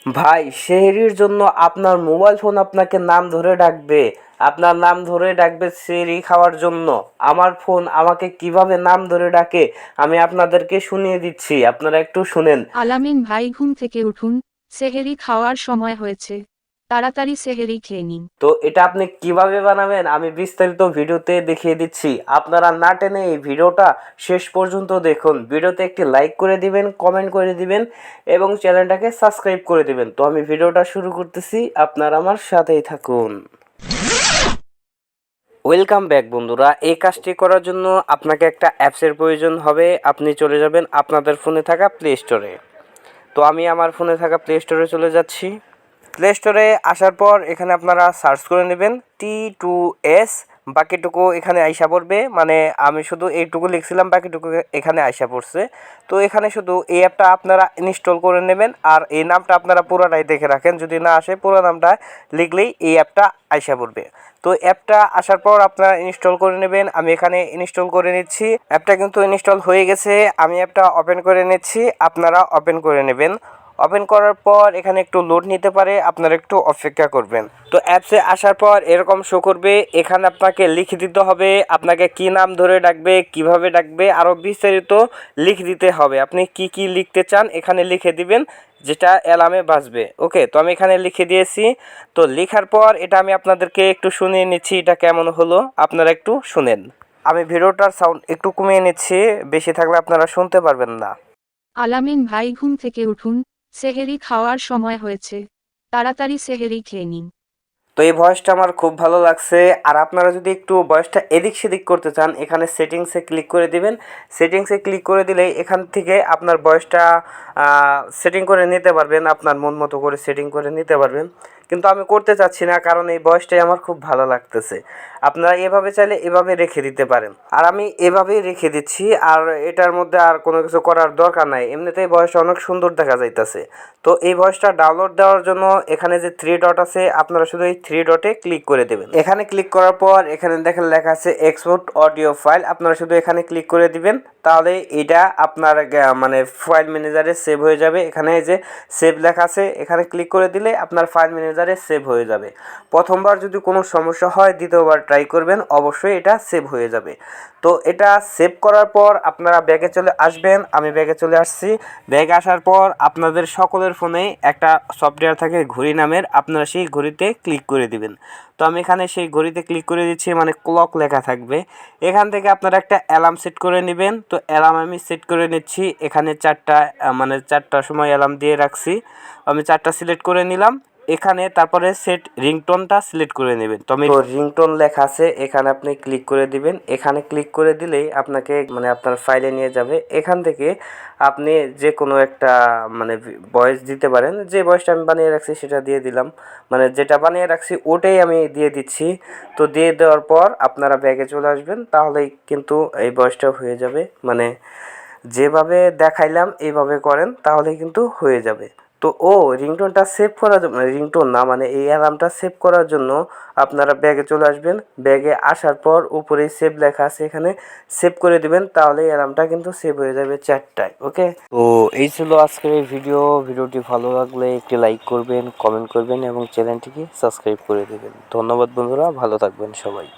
ভাই, সেহরির জন্য আপনার মোবাইল ফোন আপনাকে নাম ধরে ডাকবে। আপনার নাম ধরে ডাকবে সেহরি খাওয়ার জন্য। আমার ফোন আমাকে কিভাবে নাম ধরে ডাকে আমি আপনাদেরকে শুনিয়ে দিচ্ছি, আপনারা একটু শুনেন। আলামিন ভাই, ঘুম থেকে উঠুন, সেহেরি খাওয়ার সময় হয়েছে, তাড়াতাড়ি সেহেরি খেয়ে নিন। তো এটা আপনি কিভাবে বানাবেন আমি বিস্তারিত ভিডিওতে দেখিয়ে দিচ্ছি। আপনারা না টেনে এই ভিডিওটা শেষ পর্যন্ত দেখুন। ভিডিওতে একটি লাইক করে দিবেন, কমেন্ট করে দিবেন এবং চ্যানেলটাকে সাবস্ক্রাইব করে দিবেন। তো আমি ভিডিওটা শুরু করতেছি, আপনারা আমার সাথেই থাকুন। ওয়েলকাম ব্যাক বন্ধুরা। এই কাজটি করার জন্য আপনাকে একটা অ্যাপসের প্রয়োজন হবে। আপনি চলে যাবেন আপনাদের ফোনে থাকা প্লে স্টোরে। তো আমি আমার ফোনে থাকা প্লে স্টোরে চলে যাচ্ছি। প্লে স্টোরে আসার পর এখানে আপনারা সার্চ করে নেবেন T2S, বাকিটুকু এখানে আইসা পড়বে। মানে আমি শুধু এইটুকু লিখছিলাম, বাকিটুকু এখানে আইসা পড়ছে। তো এখানে শুধু এই অ্যাপটা আপনারা ইনস্টল করে নেবেন আর এই নামটা আপনারা পুরোটাই দেখে রাখেন, যদি না আসে পুরো নামটা লিখলেই এই অ্যাপটা আইসা পড়বে। তো অ্যাপটা আসার পর আপনারা ইনস্টল করে নেবেন। আমি এখানে ইনস্টল করে নিচ্ছি। অ্যাপটা কিন্তু ইনস্টল হয়ে গেছে। আমি অ্যাপটা ওপেন করে নিচ্ছি, আপনারা ওপেন করে নেবেন। ওপেন করার পর এখানে একটু লোড নিতে পারে, আপনারা একটু অপেক্ষা করবেন। তো অ্যাপসে আসার পর এরকম শো করবে। এখানে আপনাকে লিখে দিতে হবে আপনাকে কি নাম ধরে ডাকবে, কিভাবে ডাকবে, আরও বিস্তারিত লিখে দিতে হবে। আপনি কি কি লিখতে চান এখানে লিখে দিবেন, যেটা অ্যালার্মে বাজবে। ওকে, তো আমি এখানে লিখে দিয়েছি। তো লেখার পর এটা আমি আপনাদেরকে একটু শুনিয়ে নিচ্ছি এটা কেমন হলো, আপনারা একটু শুনেন। আমি ভিডিওটার সাউন্ড একটু কমিয়ে নিচ্ছি, বেশি থাকলে আপনারা শুনতে পারবেন না। আলামিন ভাই, ঘুম থেকে উঠুন, সেহেরি খাওয়ার সময় হয়েছে, তাড়াতাড়ি সেহেরি খেয়ে নিন। তো এই ভয়েসটা আমার খুব ভালো লাগছে। আর আপনারা যদি একটু ভয়েসটা এদিক সেদিক করতে চান এখানে সেটিংসে ক্লিক করে দিবেন। সেটিংসে ক্লিক করে দিলে এখান থেকে আপনার ভয়েসটা সেটিং করে নিতে পারবেন, আপনার মন মতো করে সেটিং করে নিতে পারবেন। কিন্তু আমি করতে চাচ্ছি না, কারণ এই ভয়েসটাই আমার খুব ভালো লাগতেছে। আপনারা এভাবে চাইলে এভাবে রেখে দিতে পারেন, আর আমি এভাবেই রেখে দিচ্ছি। আর এটার মধ্যে আর কোনো কিছু করার দরকার নাই, এমনিতেই ভয়েসটা অনেক সুন্দর দেখা যাইতেছে। তো এই ভয়েসটা ডাউনলোড দেওয়ার জন্য এখানে যে 3 ডট আছে আপনারা শুধু এই 3 ডটে ক্লিক করে দেবেন। এখানে ক্লিক করার পর এখানে দেখেন লেখা আছে এক্সপোর্ট অডিও ফাইল, আপনারা শুধু এখানে ক্লিক করে দিবেন। তাহলে এটা আপনার মানে ফাইল ম্যানেজারে সেভ হয়ে যাবে। এখানে যে সেভ লেখা আছে এখানে ক্লিক করে দিলে আপনার ফাইল ম্যানেজারে সেভ হয়ে যাবে। প্রথমবার যদি কোনো সমস্যা হয় দ্বিতীয়বার ট্রাই করবেন, অবশ্যই এটা সেভ হয়ে যাবে। তো এটা সেভ করার পর আপনারা ব্যাগে চলে আসবেন। আমি ব্যাগে চলে আসছি। ব্যাগে আসার পর আপনাদের সকলের ফোনে একটা সফটওয়্যার থাকে ঘড়ি নামের, আপনারা সেই ঘড়িতে ক্লিক করে দিবেন। তো আমি এখানে সেই ঘড়িতে ক্লিক করে দিচ্ছি, মানে ক্লক লেখা থাকবে। এখান থেকে আপনারা একটা অ্যালার্ম সেট করে নেবেন। তো অ্যালার্ম আমি সেট করে নিচ্ছি। এখানে 4টা মানে 4টার সময় অ্যালার্ম দিয়ে রাখছি। আমি 4টা সিলেক্ট করে নিলাম। এখানে তারপরে সেট রিংটোনটা সিলেক্ট করে নেবেন। তো আমি রিংটোন লেখা আছে এখানে আপনি ক্লিক করে দিবেন। এখানে ক্লিক করে দিলেই আপনাকে মানে আপনার ফাইলে নিয়ে যাবে। এখান থেকে আপনি যে কোনো একটা মানে ভয়েস দিতে পারেন। যে ভয়েসটা আমি বানিয়ে রাখছি সেটা দিয়ে দিলাম, মানে যেটা বানিয়ে রাখছি ওটাই আমি দিয়ে দিচ্ছি। তো দিয়ে দেওয়ার পর আপনারা ব্যাগে চলে আসবেন, তাহলেই কিন্তু এই ভয়েসটা হয়ে যাবে। মানে যেভাবে দেখাইলাম এইভাবে করেন তাহলেই কিন্তু হয়ে যাবে। তো রিংটোনটা সেভ করার জন্য, মানে রিংটোন না, মানে এই অ্যালার্মটা সেভ করার জন্য আপনারা ব্যাগে চলে আসবেন। ব্যাগে আসার পর উপরেই সেভ লেখা আছে, এখানে সেভ করে দিবেন। তাহলে অ্যালার্মটা কিন্তু সেভ হয়ে যাবে 4টায়। ওকে, তো এই ছিল আজকের এই ভিডিওটি ভালো লাগলে একটি লাইক করবেন, কমেন্ট করবেন এবং চ্যানেলটিকে সাবস্ক্রাইব করে দেবেন। ধন্যবাদ বন্ধুরা, ভালো থাকবেন সবাই।